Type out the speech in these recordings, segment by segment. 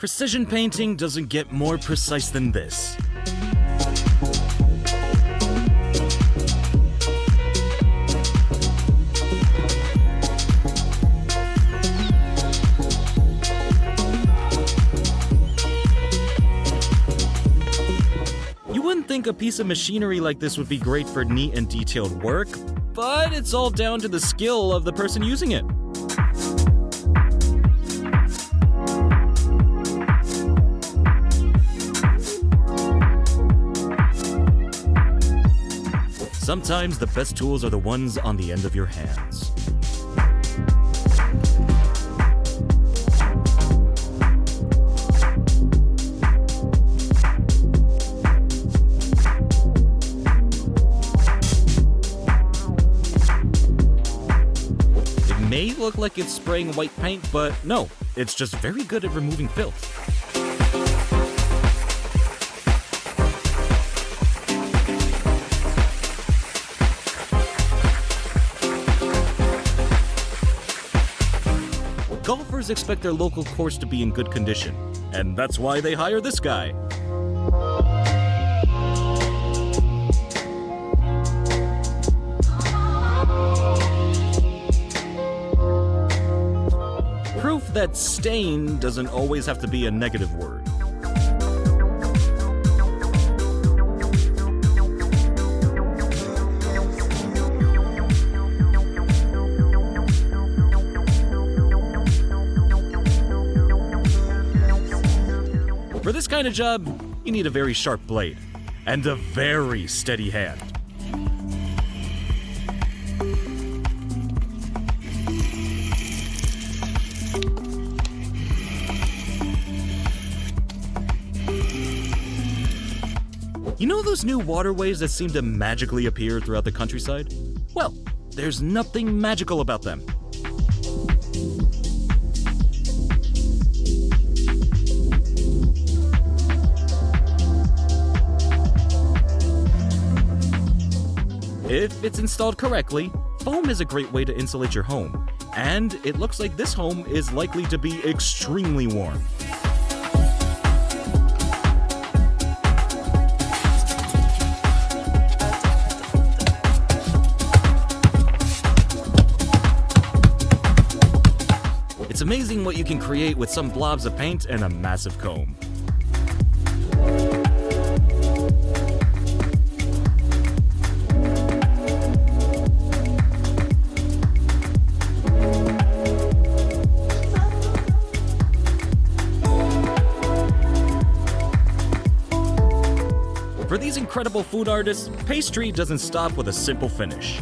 Precision painting doesn't get more precise than this. You wouldn't think a piece of machinery like this would be great for neat and detailed work, but it's all down to the skill of the person using it. Sometimes the best tools are the ones on the end of your hands. It may look like it's spraying white paint, but no, it's just very good at removing filth. Golfers expect their local course to be in good condition, and that's why they hire this guy. Proof that stain doesn't always have to be a negative word. For this kind of job, you need a very sharp blade and a very steady hand. You know those new waterways that seem to magically appear throughout the countryside? Well, there's nothing magical about them. If it's installed correctly, foam is a great way to insulate your home, and it looks like this home is likely to be extremely warm. It's amazing what you can create with some blobs of paint and a massive comb. For these incredible food artists, pastry doesn't stop with a simple finish.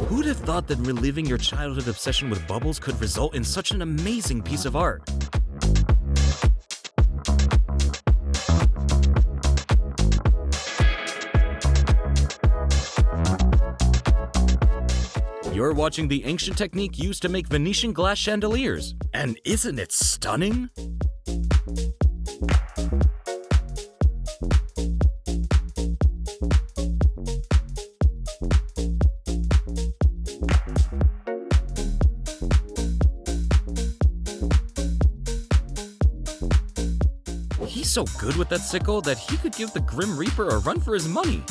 Who'd have thought that reliving your childhood obsession with bubbles could result in such an amazing piece of art? You're watching the ancient technique used to make Venetian glass chandeliers. And isn't it stunning? He's so good with that sickle that he could give the Grim Reaper a run for his money.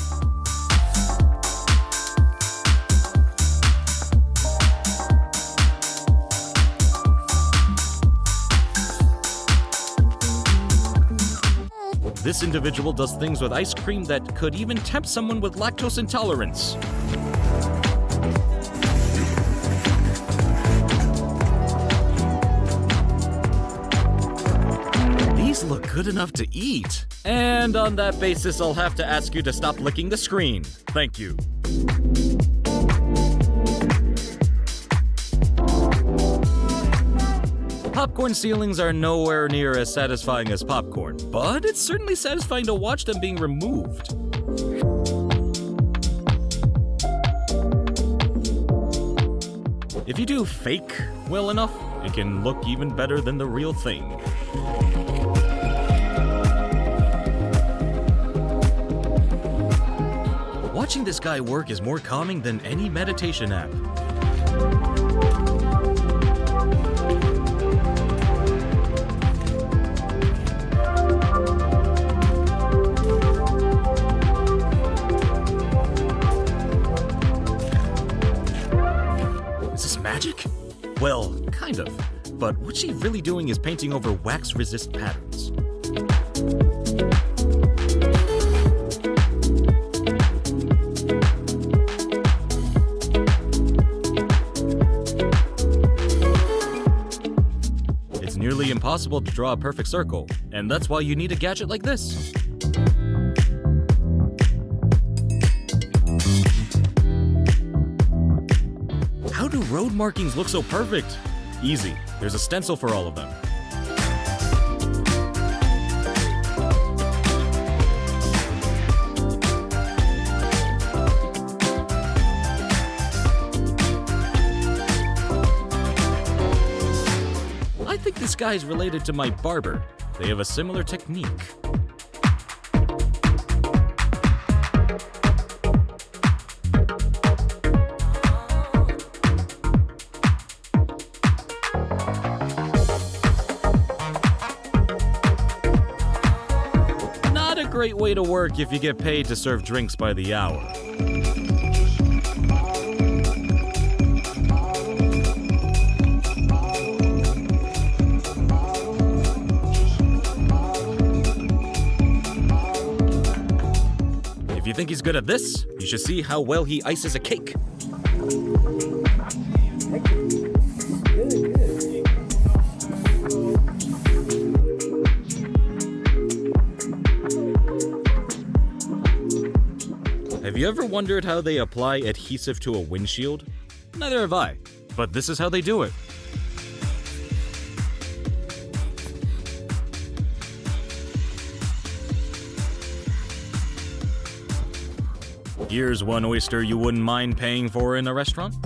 This individual does things with ice cream that could even tempt someone with lactose intolerance. These look good enough to eat. And on that basis, I'll have to ask you to stop licking the screen. Thank you. Popcorn ceilings are nowhere near as satisfying as popcorn, but it's certainly satisfying to watch them being removed. If you do fake well enough, it can look even better than the real thing. Watching this guy work is more calming than any meditation app. Is this magic? Well, kind of. But what she's really doing is painting over wax-resist patterns. It's nearly impossible to draw a perfect circle, and that's why you need a gadget like this. How do road markings look so perfect? Easy. There's a stencil for all of them. I think this guy's related to my barber. They have a similar technique. Not a great way to work if you get paid to serve drinks by the hour. If you think he's good at this, you should see how well he ices a cake. Have you ever wondered how they apply adhesive to a windshield? Neither have I, but this is how they do it. Here's one oyster you wouldn't mind paying for in a restaurant.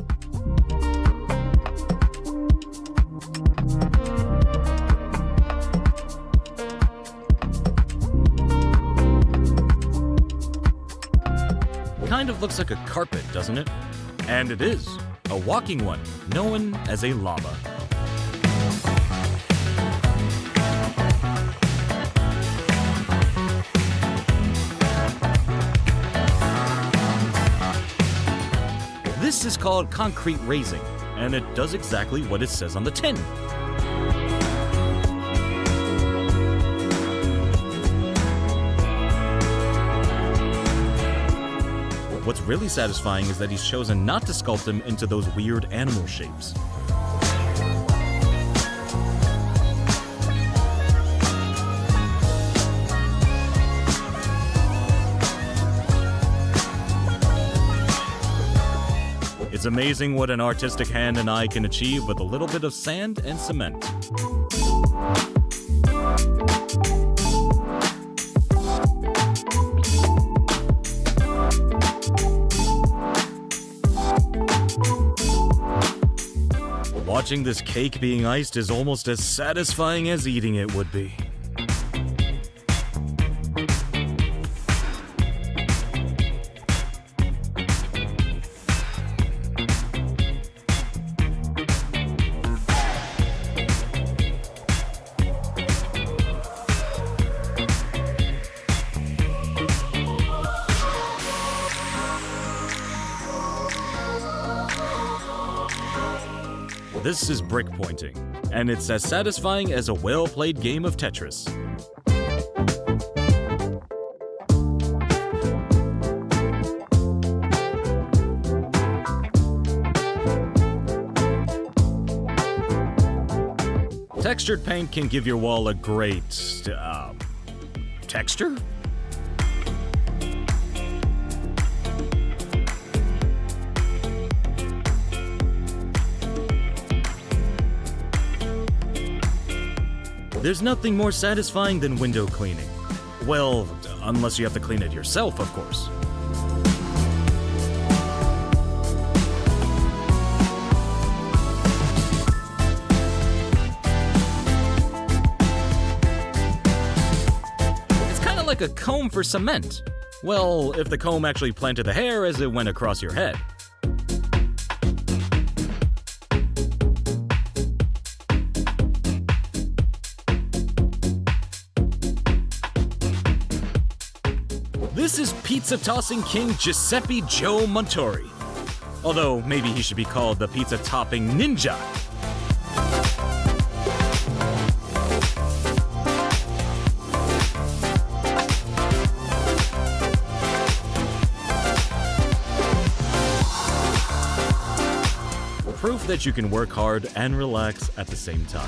Kind of looks like a carpet, doesn't it? And it is. A walking one, known as a llama. This is called concrete raising, and it does exactly what it says on the tin. What's really satisfying is that he's chosen not to sculpt them into those weird animal shapes. It's amazing what an artistic hand and eye can achieve with a little bit of sand and cement. Watching this cake being iced is almost as satisfying as eating it would be. This is brick pointing, and it's as satisfying as a well-played game of Tetris. Textured paint can give your wall a great, texture? There's nothing more satisfying than window cleaning. Well, unless you have to clean it yourself, of course. It's kind of like a comb for cement. Well, if the comb actually planted the hair as it went across your head. This is pizza-tossing king Giuseppe Joe Montori. Although, maybe he should be called the pizza-topping ninja. Proof that you can work hard and relax at the same time.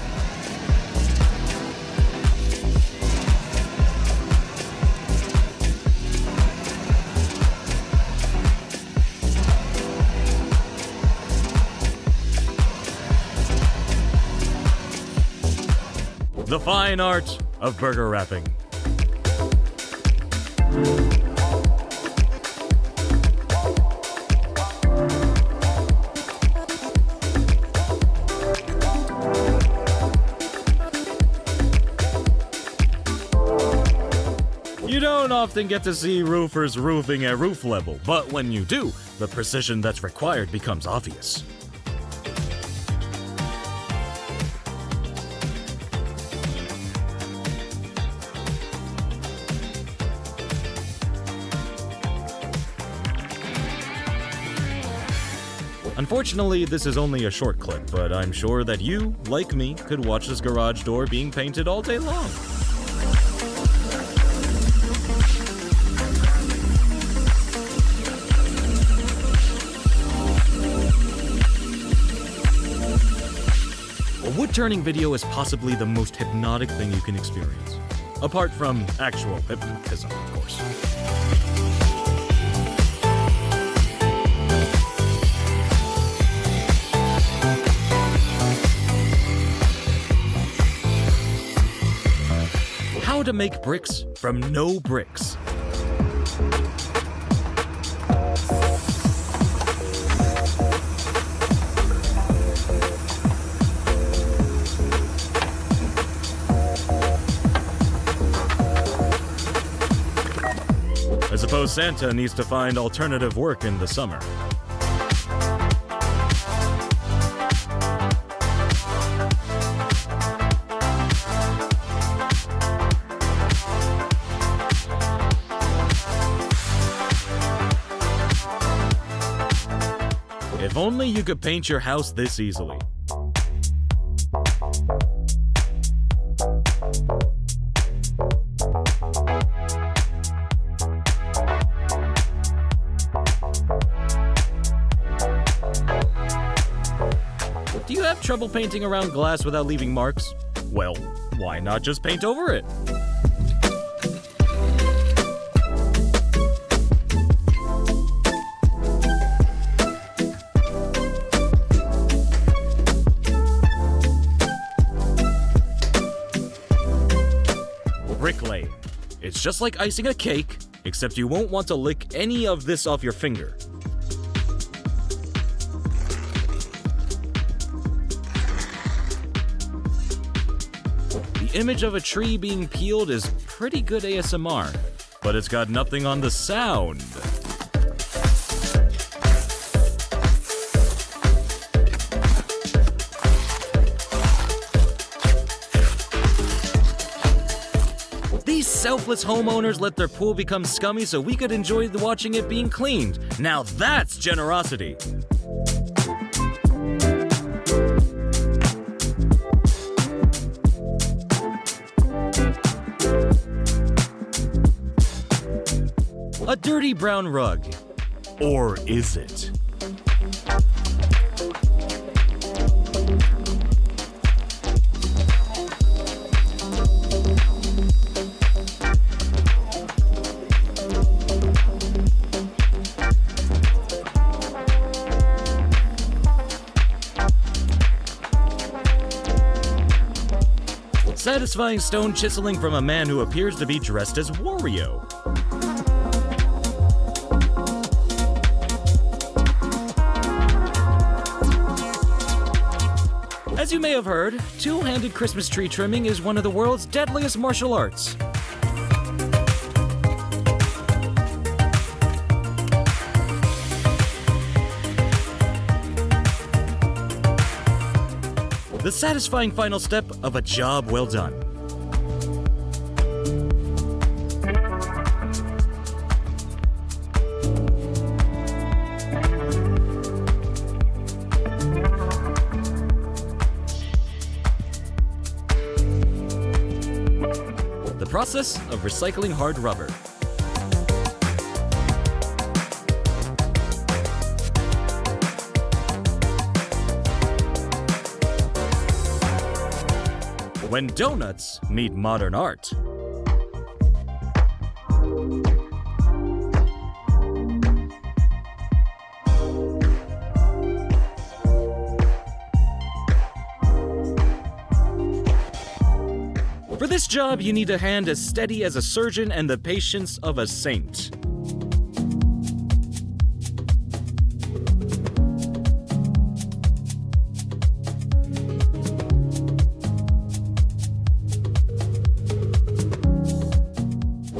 The fine art of burger wrapping. You don't often get to see roofers roofing at roof level, but when you do, the precision that's required becomes obvious. Unfortunately, this is only a short clip, but I'm sure that you, like me, could watch this garage door being painted all day long. A wood-turning video is possibly the most hypnotic thing you can experience. Apart from actual hypnotism, of course. How to make bricks from no bricks. I suppose Santa needs to find alternative work in the summer. If only you could paint your house this easily. Do you have trouble painting around glass without leaving marks? Well, why not just paint over it? Bricklaying. It's just like icing a cake, except you won't want to lick any of this off your finger. The image of a tree being peeled is pretty good ASMR, but it's got nothing on the sound. These selfless homeowners let their pool become scummy so we could enjoy watching it being cleaned. Now that's generosity. A dirty brown rug. Or is it? Satisfying stone chiseling from a man who appears to be dressed as Wario. As you may have heard, two-handed Christmas tree trimming is one of the world's deadliest martial arts. The satisfying final step of a job well done. The process of recycling hard rubber. When donuts meet modern art. For this job, you need a hand as steady as a surgeon and the patience of a saint.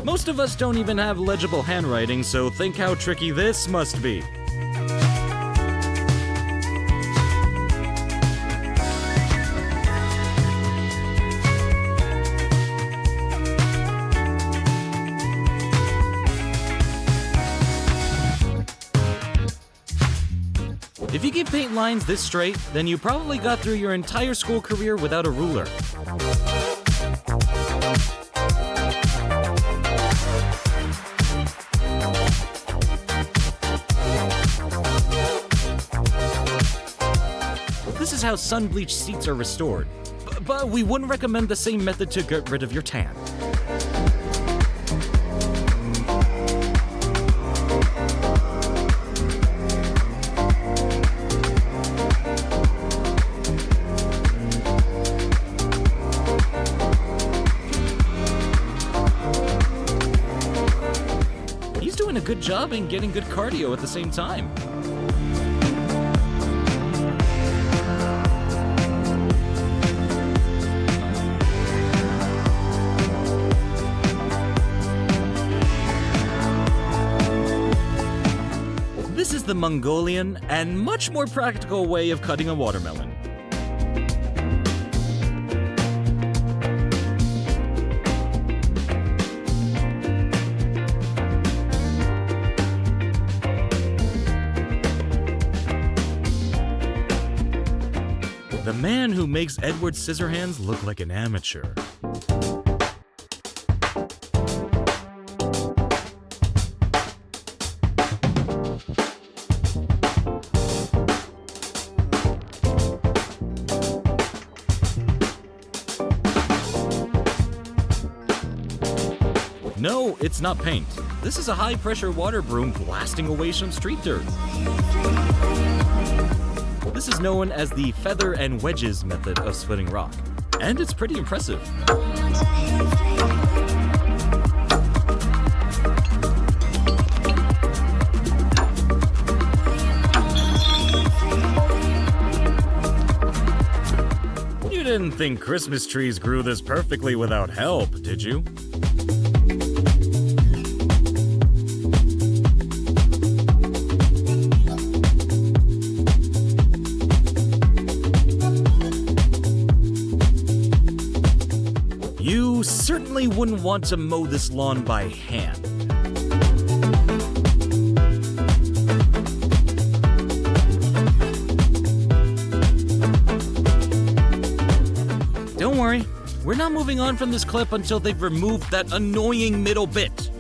Most of us don't even have legible handwriting, so think how tricky this must be. If you keep paint lines this straight, then you probably got through your entire school career without a ruler. This is how sun-bleached seats are restored, but we wouldn't recommend the same method to get rid of your tan. He's doing a good job and getting good cardio at the same time. This is the Mongolian and much more practical way of cutting a watermelon. The man who makes Edward Scissorhands look like an amateur. No, it's not paint. This is a high-pressure water broom blasting away some street dirt. This is known as the feather and wedges method of splitting rock, and it's pretty impressive. You didn't think Christmas trees grew this perfectly without help, did you? You certainly wouldn't want to mow this lawn by hand. Don't worry, we're not moving on from this clip until they've removed that annoying middle bit.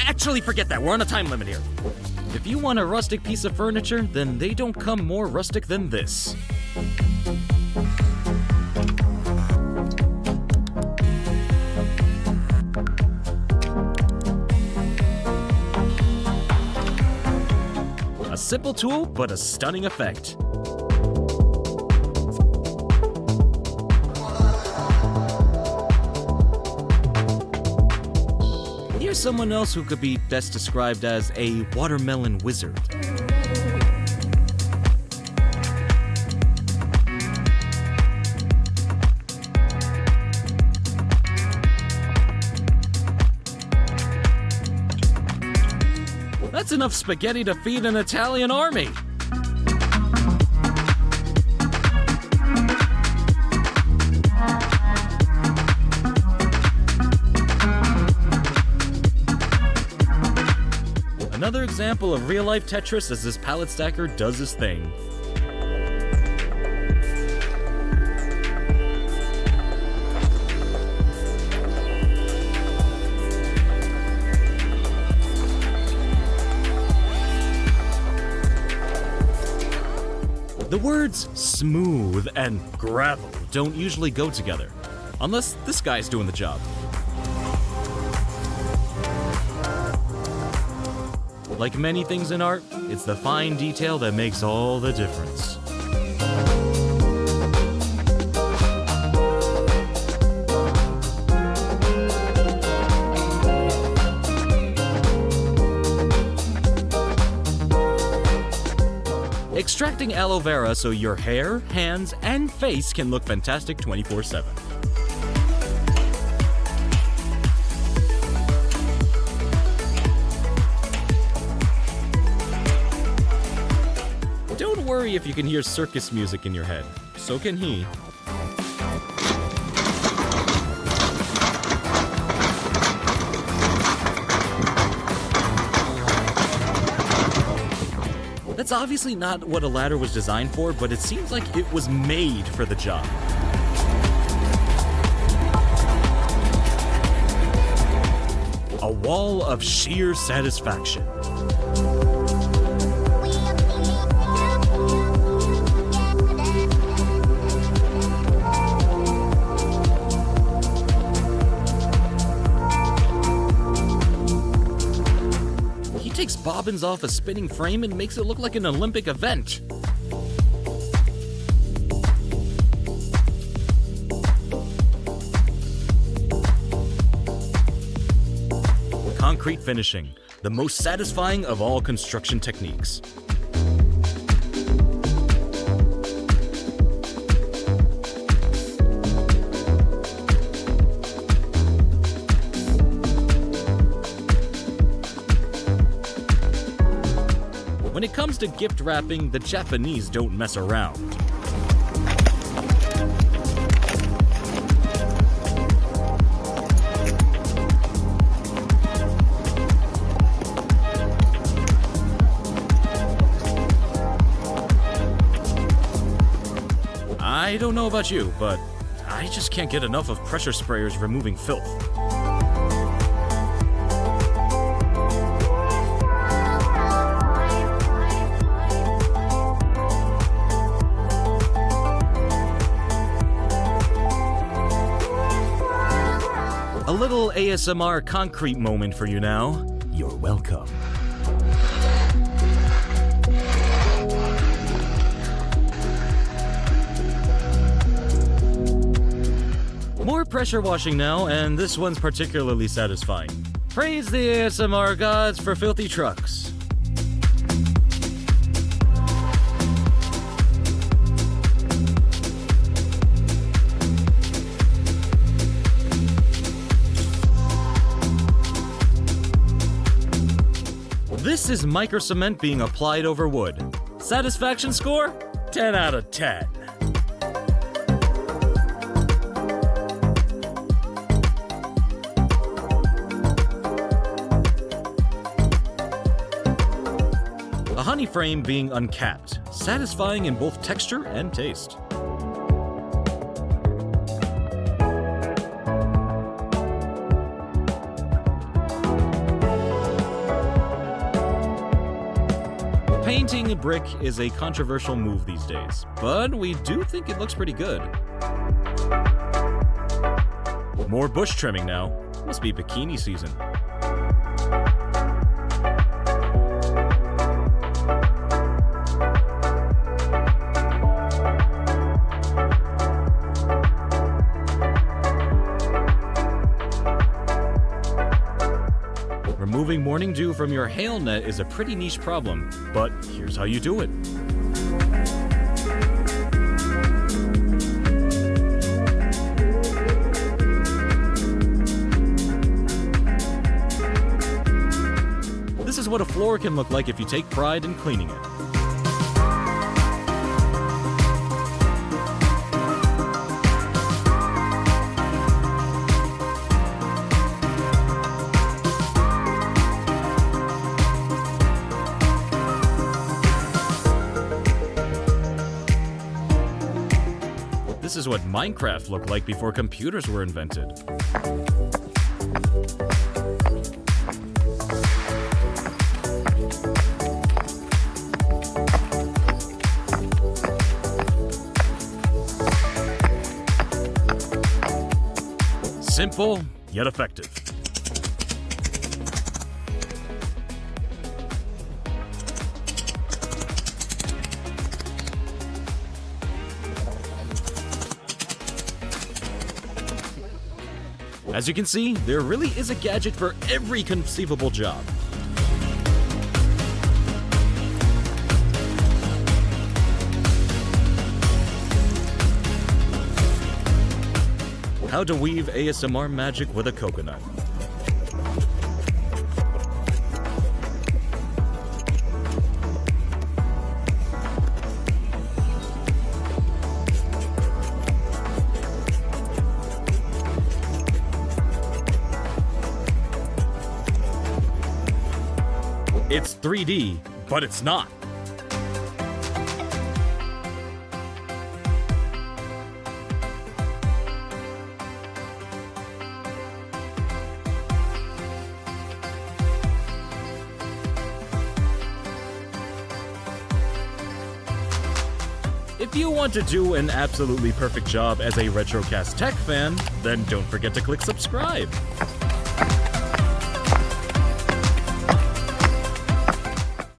Actually, forget that. We're on a time limit here. If you want a rustic piece of furniture, then they don't come more rustic than this. A simple tool, but a stunning effect. Here's someone else who could be best described as a watermelon wizard. enough spaghetti to feed an Italian army. Another example of real-life Tetris as this pallet stacker does his thing. The words smooth and gravel don't usually go together, unless this guy's doing the job. Like many things in art, it's the fine detail that makes all the difference. Extracting aloe vera so your hair, hands, and face can look fantastic 24/7. Don't worry if you can hear circus music in your head. So can he. That's obviously not what a ladder was designed for, but it seems like it was made for the job. A wall of sheer satisfaction. Takes bobbins off a spinning frame and makes it look like an Olympic event. Concrete finishing, the most satisfying of all construction techniques. When it comes to gift wrapping, the Japanese don't mess around. I don't know about you, but I just can't get enough of pressure sprayers removing filth. A little ASMR concrete moment for you now. You're welcome. More pressure washing now, and this one's particularly satisfying. Praise the ASMR gods for filthy trucks. This is microcement being applied over wood. Satisfaction score? 10 out of 10. A honey frame being uncapped, satisfying in both texture and taste. Painting a brick is a controversial move these days, but we do think it looks pretty good. More bush trimming now. Must be bikini season. Removing morning dew from your hail net is a pretty niche problem, but here's how you do it. This is what a floor can look like if you take pride in cleaning it. This is what Minecraft looked like before computers were invented. Simple, yet effective. As you can see, there really is a gadget for every conceivable job. How to weave ASMR magic with a coconut. It's 3D, but it's not. If you want to do an absolutely perfect job as a Retrocast Tech fan, then don't forget to click subscribe.